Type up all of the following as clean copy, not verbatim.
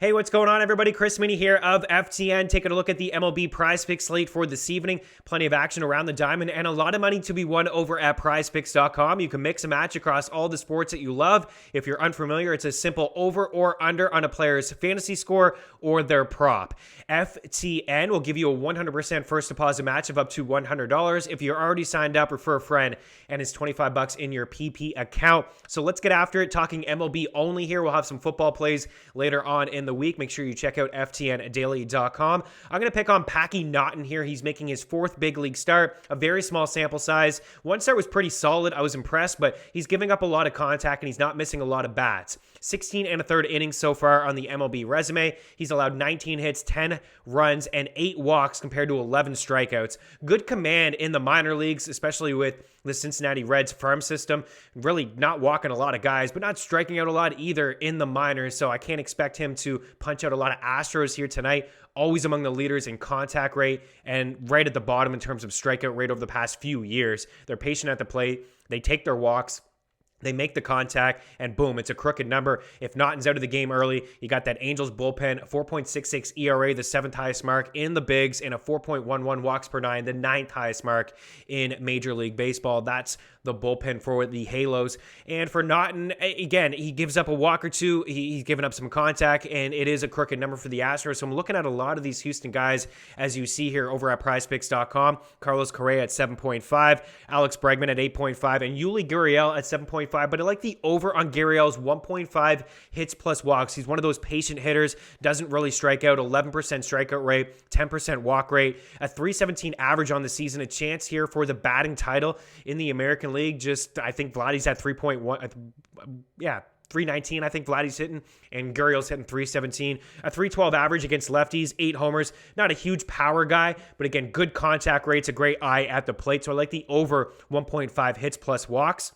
Hey, what's going on, everybody? Chris Minnie here of FTN, taking a look at the MLB PrizePicks slate for this evening. Plenty of action around the diamond and a lot of money to be won over at PrizePicks.com. You can mix and match across all the sports that you love. If you're unfamiliar, it's a simple over or under on a player's fantasy score or their prop. FTN will give you a 100% first deposit match of up to $100. If you're already signed up, refer a friend, and it's $25 in your PP account. So let's get after it. Talking MLB only here. We'll have some football plays later on in the week. Make sure you check out ftndaily.com. I'm going to pick on Packy Naughton here. He's making his fourth big league start, a very small sample size. One start was pretty solid. I was impressed, but he's giving up a lot of contact and he's not missing a lot of bats. 16 and a third innings so far on the MLB resume. He's allowed 19 hits, 10 runs, and 8 walks compared to 11 strikeouts. Good command in the minor leagues, especially with the Cincinnati Reds farm system. Really not walking a lot of guys, but not striking out a lot either in the minors, so I can't expect him to punch out a lot of Astros here tonight. Always among the leaders in contact rate and right at the bottom in terms of strikeout rate over the past few years. They're patient at the plate. They take their walks. They make the contact, and boom, it's a crooked number. If Naughton's out of the game early, you got that Angels bullpen, 4.66 ERA, the 7th highest mark in the bigs, and a 4.11 walks per nine, the 9th highest mark in Major League Baseball. That's the bullpen for the Halos. And for Naughton, again, he gives up a walk or two. He's given up some contact, and it is a crooked number for the Astros. So I'm looking at a lot of these Houston guys, as you see here over at PrizePicks.com. Carlos Correa at 7.5, Alex Bregman at 8.5, and Yuli Gurriel at 7.5. But I like the over on Gurriel's 1.5 hits plus walks. He's one of those patient hitters, doesn't really strike out, 11% strikeout rate, 10% walk rate, a 317 average on the season, a chance here for the batting title in the American League. I think Vladdy's at 319, I think Vladdy's hitting, and Gurriel's hitting 317. A 312 average against lefties, 8 homers. Not a huge power guy, but again, good contact rates, a great eye at the plate. So I like the over 1.5 hits plus walks.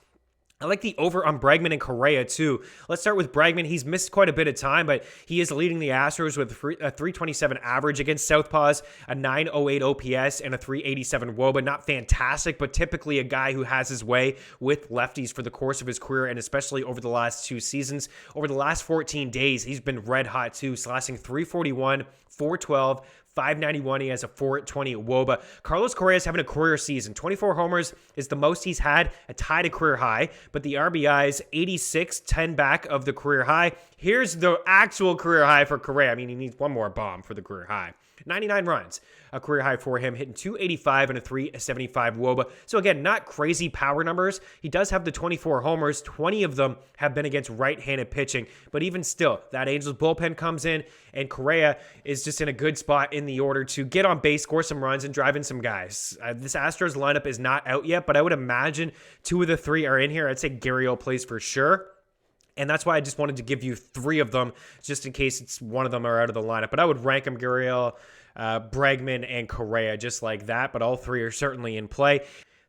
I like the over on Bregman and Correa, too. Let's start with Bregman. He's missed quite a bit of time, but he is leading the Astros with a 327 average against Southpaws, a 908 OPS, and a 387 WOBA. Not fantastic, but typically a guy who has his way with lefties for the course of his career, and especially over the last 2 seasons. Over the last 14 days, he's been red hot, too, slashing 341, 412, 591. He has a 420 WOBA. Carlos Correa is having a career season. 24 homers is the most he's had, a tied a career high, but the RBIs 86, 10 back of the career high. Here's the actual career high for Correa. I mean, he needs one more bomb for the career high. 99 runs, a career high for him, hitting 285 and a 375 WOBA. So again, not crazy power numbers. He does have the 24 homers. 20 of them have been against right-handed pitching. But even still, that Angels bullpen comes in, and Correa is just in a good spot in the order to get on base, score some runs, and drive in some guys. This Astros lineup is not out yet, but I would imagine 2 of the 3 are in here. I'd say Gurriel plays for sure. And that's why I just wanted to give you 3 of them, just in case it's one of them are out of the lineup. But I would rank them Gurriel, Bregman, and Correa just like that. But all 3 are certainly in play.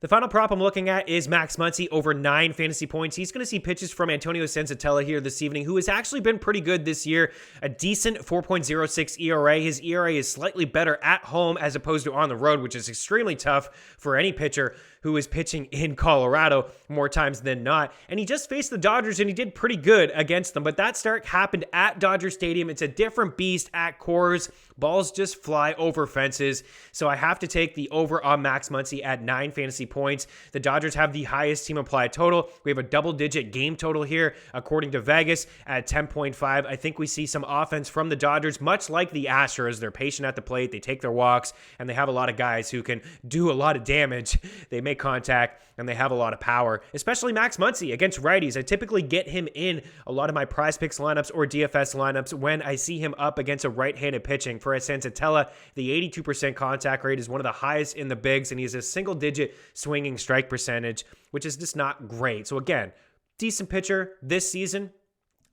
The final prop I'm looking at is Max Muncy over 9 fantasy points. He's going to see pitches from Antonio Senzatella here this evening, who has actually been pretty good this year. A decent 4.06 ERA. His ERA is slightly better at home as opposed to on the road, which is extremely tough for any pitcher who is pitching in Colorado more times than not. And he just faced the Dodgers, and he did pretty good against them. But that start happened at Dodger Stadium. It's a different beast at Coors. Balls just fly over fences. So I have to take the over on Max Muncy at 9 fantasy points. The Dodgers have the highest team applied total. We have a double-digit game total here, according to Vegas, at 10.5. I think we see some offense from the Dodgers, much like the Astros. They're patient at the plate. They take their walks, and they have a lot of guys who can do a lot of damage. They make contact, and they have a lot of power, especially Max Muncy against righties. I typically get him in a lot of my PrizePicks lineups or DFS lineups when I see him up against a right-handed pitching. For Senzatella, the 82% contact rate is one of the highest in the bigs, and he has a single-digit swinging strike percentage, which is just not great. So again, decent pitcher this season,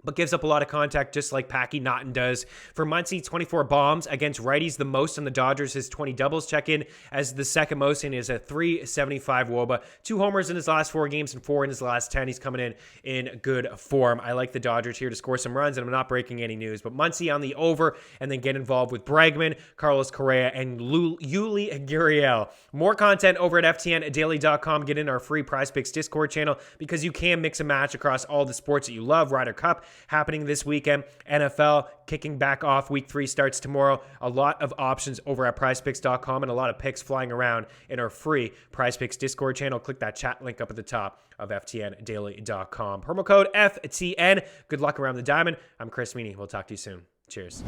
but gives up a lot of contact just like Packy Naughton does. For Muncy, 24 bombs against righties, the most on the Dodgers. His 20 doubles check in as the second most, and is a 375 WOBA. 2 homers in his last 4 games and 4 in his last 10. He's coming in good form. I like the Dodgers here to score some runs, and I'm not breaking any news. But Muncy on the over, and then get involved with Bregman, Carlos Correa, and Yuli Gurriel. More content over at ftndaily.com. Get in our free PrizePicks Discord channel, because you can mix and match across all the sports that you love. Ryder Cup, happening this weekend. NFL kicking back off. Week 3 starts tomorrow. A lot of options over at PrizePicks.com and a lot of picks flying around in our free PrizePicks Discord channel. Click that chat link up at the top of ftndaily.com. Promo code FTN. Good luck around the diamond. I'm Chris Meany. We'll talk to you soon. Cheers.